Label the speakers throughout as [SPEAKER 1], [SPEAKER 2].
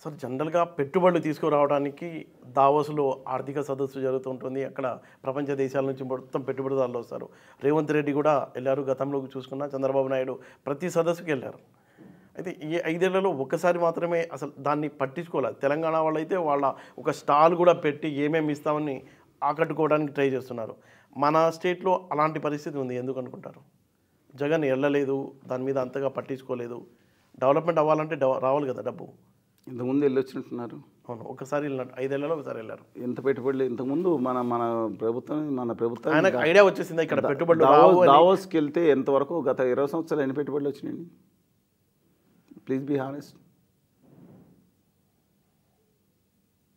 [SPEAKER 1] అసలు జనరల్‌గా పెట్టుబడులు తీసుకురావడానికి దావోస్‌లో ఆర్థిక సదస్సు జరుగుతుంటుంది. అక్కడ ప్రపంచ దేశాల నుంచి మొత్తం పెట్టుబడిదారులు వస్తారు. రేవంత్ రెడ్డి కూడా ఎళ్లారు. గతంలో చూసుకున్నా చంద్రబాబు నాయుడు ప్రతి సదస్సుకి ఎళ్లారు. అయితే ఈ 5 ఏళ్లలో ఒక్కసారి మాత్రమే అసలు దాన్ని పట్టించుకోలేదు. తెలంగాణ వాళ్ళైతే వాళ్ళ ఒక స్టాల్ కూడా పెట్టి ఏమేమి ఇస్తామని ఆకట్టుకోవడానికి ట్రై చేస్తున్నారు. మన స్టేట్‌లో అలాంటి పరిస్థితి ఉంది. ఎందుకు అనుకుంటారు? జగన్ ఎళ్ళలేదు. దాని మీద అంతగా పట్టించుకోలేదు. డెవలప్‌మెంట్ అవ్వాలంటే రావాలి కదా డబ్బు.
[SPEAKER 2] ఇంతకుముందు వెళ్ళొచ్చినట్టున్నారు.
[SPEAKER 1] అవును. ఒకసారి వెళ్ళినట్టు 5 ఏళ్లలో ఒకసారి వెళ్ళారు.
[SPEAKER 2] ఎంత పెట్టుబడులు ఇంతకుముందు మన ప్రభుత్వం
[SPEAKER 1] ఆయనకు ఐడియా వచ్చేసిందా ఇక్కడ పెట్టుబడులు రావు అని?
[SPEAKER 2] దావోస్కి వెళ్తే ఎంతవరకు గత 20 సంవత్సరాలు ఎన్ని పెట్టుబడులు వచ్చినాయండి? Please be honest.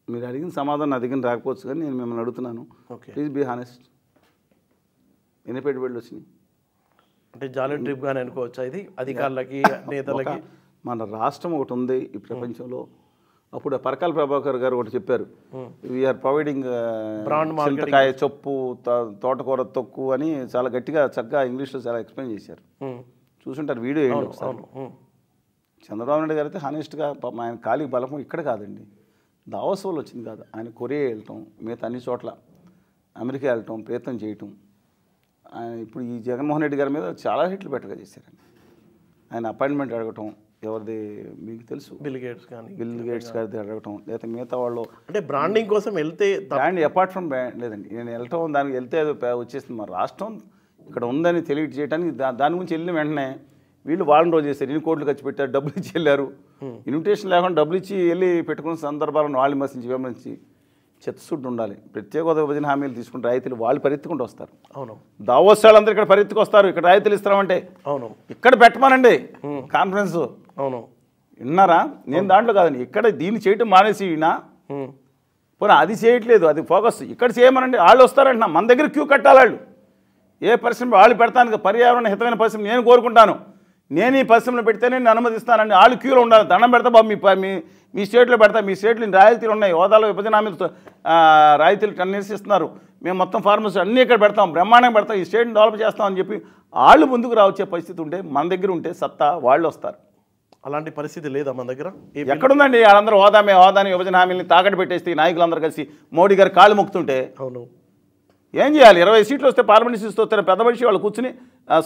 [SPEAKER 2] మీరు అడిగిన సమాధానం నా దగ్గర రాకపోవచ్చు, కానీ నేను మిమ్మల్ని అడుగుతున్నాను.
[SPEAKER 1] ఓకే.
[SPEAKER 2] Please be honest. ఎన్ని పెట్టుబడులు వచ్చినాయి?
[SPEAKER 1] అంటే జాలీ ట్రిప్ గాని అనుకోవచ్చా ఇది? అధికారులకి, నేతలకి.
[SPEAKER 2] మన రాష్ట్రం ఒకటి ఉంది ఈ ప్రపంచంలో. అప్పుడు పరకాల ప్రభాకర్ గారు ఒకటి చెప్పారు, వీఆర్ ప్రొవైడింగ్
[SPEAKER 1] బ్రాండ్
[SPEAKER 2] చింతకాయ చొప్పు, తోటకూర తొక్కు అని చాలా గట్టిగా చక్కగా ఇంగ్లీష్లో చాలా ఎక్స్ప్లెయిన్ చేశారు. చూసుంటారు, వీడియో ఏంటి ఒకసారి. చంద్రబాబు నాయుడు గారు అయితే హానెస్ట్గా ఆయన ఖాళీ బలం ఇక్కడ కాదండి, దావోస్ వల్ల వచ్చింది కాదు. ఆయన కొరియా వెళ్ళటం, మిగతా అన్ని చోట్ల అమెరికా వెళ్ళటం, ప్రయత్నం చేయటం. ఆయన ఇప్పుడు ఈ జగన్మోహన్ రెడ్డి గారి మీద చాలా హిట్లు పెట్టగా చేశారండి. ఆయన అపాయింట్మెంట్ అడగటం, ఎవరిది మీకు తెలుసు,
[SPEAKER 1] బిల్ గేట్స్
[SPEAKER 2] గారిది అడగటం, లేకపోతే మిగతా వాళ్ళు
[SPEAKER 1] అంటే బ్రాండింగ్ కోసం వెళ్తే
[SPEAKER 2] బ్రాండ్ అపార్ట్ ఫ్రమ్ బ్రాండ్ లేదండి. నేను వెళ్ళటం, దానికి వెళ్తే అది వచ్చేసింది. మన రాష్ట్రం ఇక్కడ ఉందని తెలియజేయడానికి దాని గురించి వెళ్ళిన వెంటనే వీళ్ళు వాళ్ళని రోజు చేశారు. 2 కోట్లు ఖర్చు పెట్టారు, డబ్బులు ఇచ్చి వెళ్ళారు. ఇన్విటేషన్ లేకుండా డబ్బులు ఇచ్చి వెళ్ళి పెట్టుకున్న సందర్భాలను వాళ్ళు విమర్శించి చిత్తశుద్ధి ఉండాలి. ప్రత్యేక హోదా విభజన హామీలు తీసుకుంటే రైతులు వాళ్ళు పరిగెత్తుకుంటూ వస్తారు. అవును. దావోస్ వాళ్ళందరూ ఇక్కడ పరిగెత్తుకు వస్తారు. ఇక్కడ రైతులు ఇస్తామంటే అవును ఇక్కడ పెట్టమనండి కాన్ఫరెన్స్. అవును, విన్నారా? నేను దాంట్లో కాదండి, ఇక్కడ దీన్ని చేయటం మానేసి పోనీ అది చేయట్లేదు, అది ఫోకస్ ఇక్కడ చేయమనండి. వాళ్ళు వస్తారంటున్నా, మన దగ్గర క్యూ కట్టాలి. వాళ్ళు ఏ పరిశ్రమ వాళ్ళు పెడతాను, పర్యావరణ హితమైన పరిశ్రమ నేను కోరుకుంటాను, నేను ఈ పరిశ్రమలు పెడితేనే నేను అనుమతిస్తానండి. వాళ్ళు క్యూలో ఉండాలి. దండం పెడతా బాబు, మీ స్టేట్లో పెడతా, మీ స్టేట్లో రాయితీలు ఉన్నాయి, హోదాలో విభజన హామీలు రాయితీలు నిర్ణయిస్తున్నారు, మేము మొత్తం ఫార్మర్స్ అన్నీ ఇక్కడ పెడతాం, బ్రహ్మాండంగా పెడతాం, ఈ స్టేట్ని డెవలప్ చేస్తామని చెప్పి వాళ్ళు ముందుకు రావచ్చే పరిస్థితి ఉంటే, మన దగ్గర ఉంటే సత్తా వాళ్ళు వస్తారు.
[SPEAKER 1] అలాంటి పరిస్థితి లేదా మన దగ్గర?
[SPEAKER 2] ఎక్కడుందండి? వాళ్ళందరూ హోదాని విభజన హామీని తాకట్టు పెట్టేస్తే నాయకులందరూ కలిసి మోడీ గారు కాళ్ళు మొక్కుతుంటే
[SPEAKER 1] అవును
[SPEAKER 2] ఏం చేయాలి? 20 సీట్లు వస్తే, పార్లమెంట్ సీట్లు వస్తే పెద్ద మనిషి వాళ్ళు కూర్చుని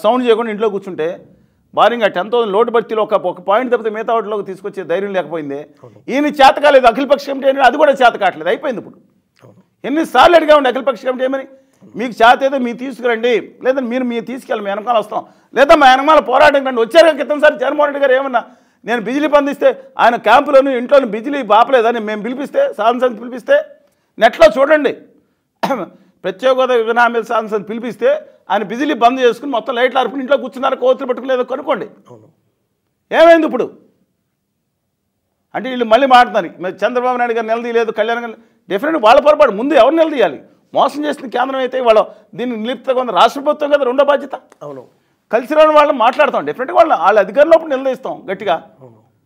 [SPEAKER 2] సౌండ్ చేయకుండా ఇంట్లో కూర్చుంటే, బారింగా 10,000 లోటు భర్తీలో ఒక పాయింట్ తప్పితే మిగతా వాటిలోకి తీసుకొచ్చే ధైర్యం లేకపోయిందే. ఈయన చేత కాలేదు. అఖిలపక్ష కమిటీ అని అది కూడా చేత కావట్లేదు, అయిపోయింది. ఇప్పుడు ఎన్నిసార్లు అడిగా ఉండి అఖిలపక్ష కమిటీ ఏమని, మీకు చేత ఏదో మీరు తీసుకురండి, లేదా మీరు తీసుకెళ్ళి మీ వెనకాల వస్తాం, లేదా మా వెనకాల పోరాటం కండి. వచ్చారు క్రితం సారి జగన్మోహన్ రెడ్డి గారు ఏమన్నా, నేను బిజిలీ పందిస్తే ఆయన క్యాంపులోని ఇంట్లోని బిజిలీ బాపలేదని మేము పిలిపిస్తే, సాధన పిలిపిస్తే నెట్లో చూడండి, ప్రత్యేక హోదా విభజన హామీల సాధన పిలిపిస్తే ఆయన బిజిలీ బంద్ చేసుకుని మొత్తం లైట్లు ఆర్పుని ఇంట్లో కూర్చున్నారు, కోతులు పెట్టుకుని కనుక్కోండి. ఏమైంది ఇప్పుడు? అంటే వీళ్ళు మళ్ళీ మాట్లాడుతున్నారు, చంద్రబాబు నాయుడు గారు నిలదీయలేదు, కళ్యాణ్ గారు. డెఫినెట్గా వాళ్ళ పొరపాటు. ముందు ఎవరు నిలదీయాలి? మోసం చేసిన కేంద్రం అయితే వాళ్ళు దీన్ని నిలిపితే ఉంది, రాష్ట్ర ప్రభుత్వం కదా రెండో బాధ్యత. అవును, కలిసి రాని వాళ్ళని మాట్లాడతాం, డెఫినెట్గా వాళ్ళ అధికారులు నిలదీస్తాం గట్టిగా.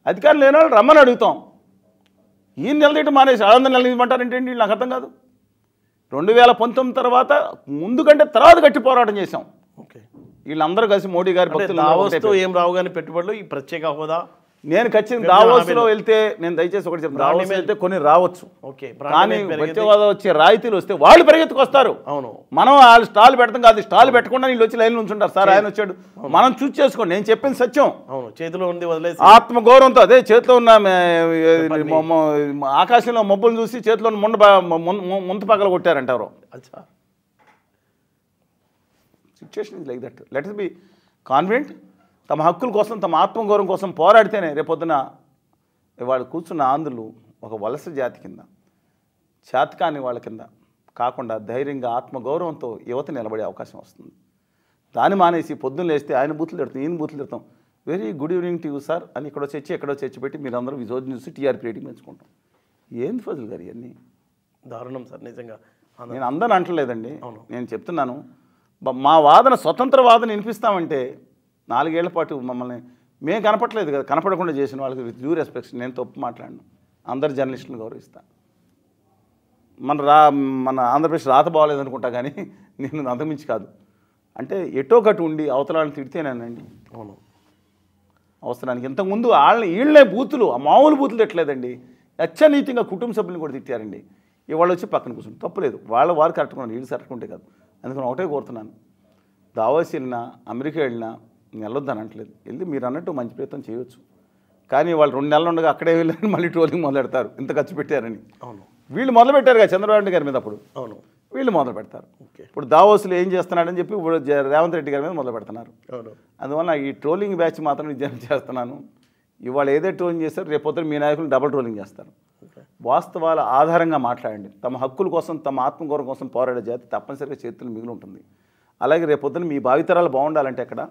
[SPEAKER 2] అధికారులు లేని వాళ్ళు రమ్మని అడుగుతాం. ఈయన నిలదీయటం మానేసి వాళ్ళందరూ నిలదీయమంటారంటేంటి? నాకు అర్థం కాదు. 2019 తర్వాత ముందు కంటే తర్వాత గట్టి పోరాటం చేశాం. ఓకే, వీళ్ళందరూ కలిసి మోడీ గారి భక్తులు
[SPEAKER 1] ఏం రావు కానీ పెట్టుబడులు ఈ ప్రత్యేక హోదా.
[SPEAKER 2] నేను ఖచ్చితంగా దావోస్లో వెళ్తే, నేను దయచేసి ఒకటి చెప్తాను, దావోస్ వెళ్తే కొన్ని రావచ్చు, కానీ ప్రత్యేక హోదా వచ్చే రాయితీలు వస్తే వాళ్ళు పరిగెత్తుకొస్తారు. అవును, మనం వాళ్ళు స్టాల్ పెడతాం కాదు, స్టాల్ పెట్టకుండా వీళ్ళు వచ్చి లైన్లో ఉంచుంటారు. సార్ ఆయన వచ్చాడు, మనం చూస్ చేసుకోండి. నేను చెప్పిన సత్యం. అవును, చేతిలో ఉంది వదిలేసి ఆత్మగౌరవంతో, అదే చేతిలో ఉన్న ఆకాశంలో మబ్బులు చూసి చేతిలో ముంత పగల కొట్టారంటారు. Situation is like that. Let us be confident. తమ హక్కుల కోసం, తమ ఆత్మగౌరవం కోసం పోరాడితేనే రేపొద్దున వాళ్ళు కూర్చున్న ఆంధ్రులు ఒక వలస జాతి కింద, చేతకాని వాళ్ళ కింద కాకుండా ధైర్యంగా ఆత్మగౌరవంతో యువత నిలబడే అవకాశం వస్తుంది. దాన్ని మానేసి పొద్దున్న లేస్తే ఆయన బూతులు తిడతాం, ఈయన బూతులు తిడతాం, very good evening to you sir అని ఇక్కడో చర్చి ఎక్కడో చర్చి పెట్టి మీరు అందరూ విజోజ్ న్యూస్ టీఆర్పీ రేటింగ్ పెంచుకుంటాం. ఏంది ఫజల్ గారు ఇవన్నీ?
[SPEAKER 1] దారుణం సార్, నిజంగా.
[SPEAKER 2] నేను అందరూ అంటలేదండి, నేను చెప్తున్నాను. మా వాదన, స్వతంత్ర వాదన వినిపిస్తామంటే 4 ఏళ్ల పాటు మమ్మల్ని మేము కనపడలేదు కదా, కనపడకుండా చేసిన వాళ్ళకి విత్ డ్యూ రెస్పెక్ట్ నేను తప్పు మాట్లాడను. అందరు జర్నలిస్టులను గౌరవిస్తాను. మన ఆంధ్రప్రదేశ్ రాత బాగోలేదు అనుకుంటా, కానీ నేను అంతమించి కాదు. అంటే ఎటో కట్టు ఉండి అవతలాలను తిడితేనేనండి. అవును, అవసరానికి ఇంతకుముందు వీళ్ళనే బూతులు, మామూలు బూతులు తిట్టలేదండి, అచ్చనీతిగా కుటుంబ సభ్యులను కూడా తిట్టారండి. ఇవాళ వచ్చి పక్కన కూర్చుని తప్పులేదు, వారు కరెక్ట్గా వీళ్ళు కరెక్ట్గా కాదు. అందుకని ఒకటే కోరుతున్నాను, దావోస్ వెళ్ళినా అమెరికా వెళ్ళినా వెళ్ళొద్దని అనట్లేదు, వెళ్ళి మీరు అన్నట్టు మంచి ప్రయత్నం చేయవచ్చు. కానీ వాళ్ళు 2 నెలలు ఉండగా అక్కడే వెళ్ళని మళ్ళీ ట్రోలింగ్ మొదలెడతారు, ఇంత ఖర్చు పెట్టారని.
[SPEAKER 1] అవును,
[SPEAKER 2] వీళ్ళు మొదలు పెట్టారు కదా చంద్రబాబు నాయుడు గారి మీద, అప్పుడు
[SPEAKER 1] అవును,
[SPEAKER 2] వీళ్ళు మొదలు పెడతారు.
[SPEAKER 1] ఓకే,
[SPEAKER 2] ఇప్పుడు దావోస్లో ఏం చేస్తున్నాడని చెప్పి ఇప్పుడు రేవంత్ రెడ్డి గారి మీద మొదలు పెడుతున్నారు.
[SPEAKER 1] అవును,
[SPEAKER 2] అందువల్ల ఈ ట్రోలింగ్ బ్యాచ్ మాత్రం విజ్ఞప్తి చేస్తున్నాను. ఇవాళ ఏదైతే ట్రోలింగ్ చేస్తారో రేపొద్దున మీ నాయకులు డబుల్ ట్రోలింగ్ చేస్తారు.
[SPEAKER 1] ఓకే,
[SPEAKER 2] వాస్తవాల ఆధారంగా మాట్లాడండి. తమ హక్కుల కోసం, తమ ఆత్మగౌరవం కోసం పోరాడే జాతి తప్పనిసరిగా చేతులు మిగిలి ఉంటుంది. అలాగే రేపొద్దున మీ భావితరాలు బాగుండాలంటే అక్కడ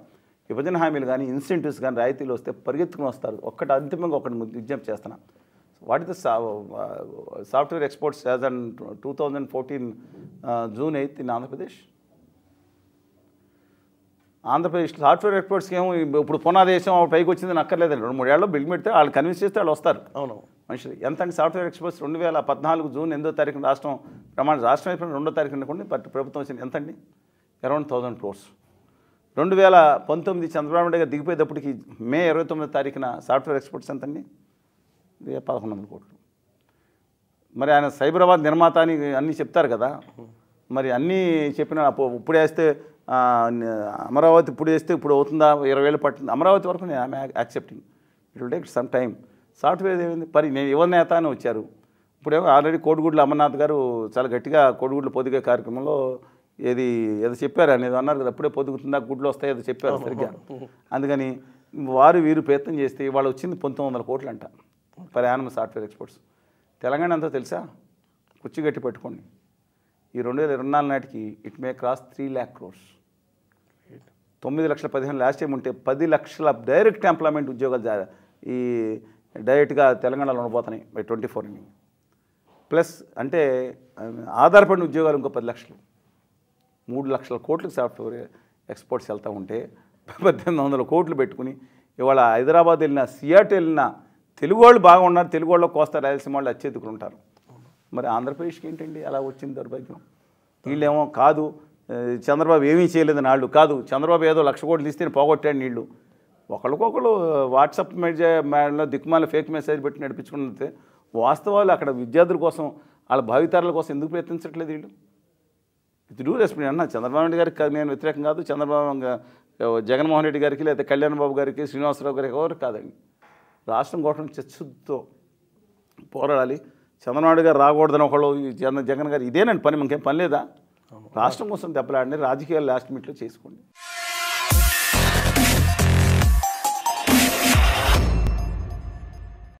[SPEAKER 2] విభజన హామీలు కానీ ఇన్సెంటివ్స్ కానీ రాయితీలు వస్తే పరిగెత్తుకుని వస్తారు. అంతిమంగా ఒకటి విజ్ఞప్తి చేస్తున్నాను. What is the software exports as on 2014 June 8 in Andhra Pradesh? Andhra Pradesh software ఎక్స్పోర్ట్స్కి ఏమో ఇప్పుడు పునాదేశం పైకి వచ్చిందని అక్కర్లేదండి. 2-3 ఏళ్ళలో బిల్డ్ పెడితే వాళ్ళు కన్విన్స్ చేస్తే వాళ్ళు వస్తారు.
[SPEAKER 1] అవును,
[SPEAKER 2] మనుషులు ఎంత అంటే సాఫ్ట్వేర్ ఎక్స్పోర్ట్స్ 2014 June 8 రాష్ట్రం అయిపోయిన 2వ తారీఖున కూడా ప్రభుత్వం వచ్చింది ఎంతండి? Around 1000 crores. 2019 చంద్రబాబు నాయుడు గారు దిగిపోయేటప్పటికి May 29 సాఫ్ట్వేర్ ఎక్స్పోర్ట్స్ ఎంతండి? 1100 కోట్లు. మరి ఆయన సైబరాబాద్ నిర్మాత అని అన్నీ చెప్తారు కదా, మరి అన్నీ చెప్పిన ఇప్పుడు వేస్తే అమరావతి ఇప్పుడు వేస్తే ఇప్పుడు అవుతుందా? 20 ఏళ్ళు పట్టింది అమరావతి వరకు. నేను I'm accepting, it will take some time. Software ఏమైంది? మరి నేను యువ నేత అని వచ్చారు. ఇప్పుడేమో ఆల్రెడీ కోడిగుడ్ల అమర్నాథ్ గారు చాలా గట్టిగా కోడిగుడ్లు పొదిగే కార్యక్రమంలో ఏదో చెప్పారు అనేది అన్నారు కదా, అప్పుడే పొదుగుతుందా గుడ్లు వస్తాయి ఏదో చెప్పారు సరిగ్గా. అందుకని వీరు ప్రయత్నం చేస్తే వాళ్ళు వచ్చింది 1900 కోట్లు అంట per annum software exports. Telangana అంతా తెలుసా? కుర్చీ గట్టి పెట్టుకోండి, ఈ 2024 నాటికి it may cross 3 lakh crores. 9,15,000 last time ఉంటే 10 లక్షల డైరెక్ట్ ఎంప్లాయ్మెంట్ ఉద్యోగాలు ఈ డైరెక్ట్గా తెలంగాణలో ఉండబోతున్నాయి బై 24. ప్లస్ అంటే ఆధారపడిన ఉద్యోగాలు ఇంకో 10 లక్షలు. 3 లక్షల కోట్లకు సాఫ్ట్వేర్ ఎక్స్పోర్ట్స్ వెళ్తూ ఉంటే 1800 కోట్లు పెట్టుకుని ఇవాళ హైదరాబాద్ వెళ్ళినా సియాట్ వెళ్ళినా తెలుగు వాళ్ళు బాగా ఉన్నారు, తెలుగు వాళ్ళు కోస్తా రాయలసీమ వాళ్ళు అచ్చేతుకులు ఉంటారు. మరి ఆంధ్రప్రదేశ్కి ఏంటండి అలా వచ్చింది దౌర్భాగ్యం? వీళ్ళేమో కాదు చంద్రబాబు ఏమీ చేయలేదని వాళ్ళు, కాదు చంద్రబాబు ఏదో 1,00,000 కోట్లు ఇస్తే పోగొట్టాడు నీళ్ళు. ఒకళ్ళకొకళ్ళు వాట్సాప్ మేడలో దిక్కుమాల ఫేక్ మెసేజ్ పెట్టి నడిపించుకుంటే వాస్తవాలు అక్కడ విద్యార్థుల కోసం వాళ్ళ భావితరాల కోసం ఎందుకు ప్రయత్నించట్లేదు వీళ్ళు? ఇది డూ రెస్పెక్ట్ అన్న. చంద్రబాబు నాయుడు గారికి నేను వ్యతిరేకం కాదు, జగన్మోహన్ రెడ్డి గారికి లేదా కళ్యాణ్ బాబు గారికి శ్రీనివాసరావు గారికి ఎవరు కాదండి. రాష్ట్రం కోసం చచ్చుతో పోరాడాలి. చంద్రబాబు గారు రాకూడదని ఒకళ్ళు, జగన్ గారు ఇదేనండి పని, ఇంకేం పని లేదా? రాష్ట్రం కోసం దెబ్బలాడిని రాజకీయాలు లాస్ట్ మినిట్లో చేసుకోండి.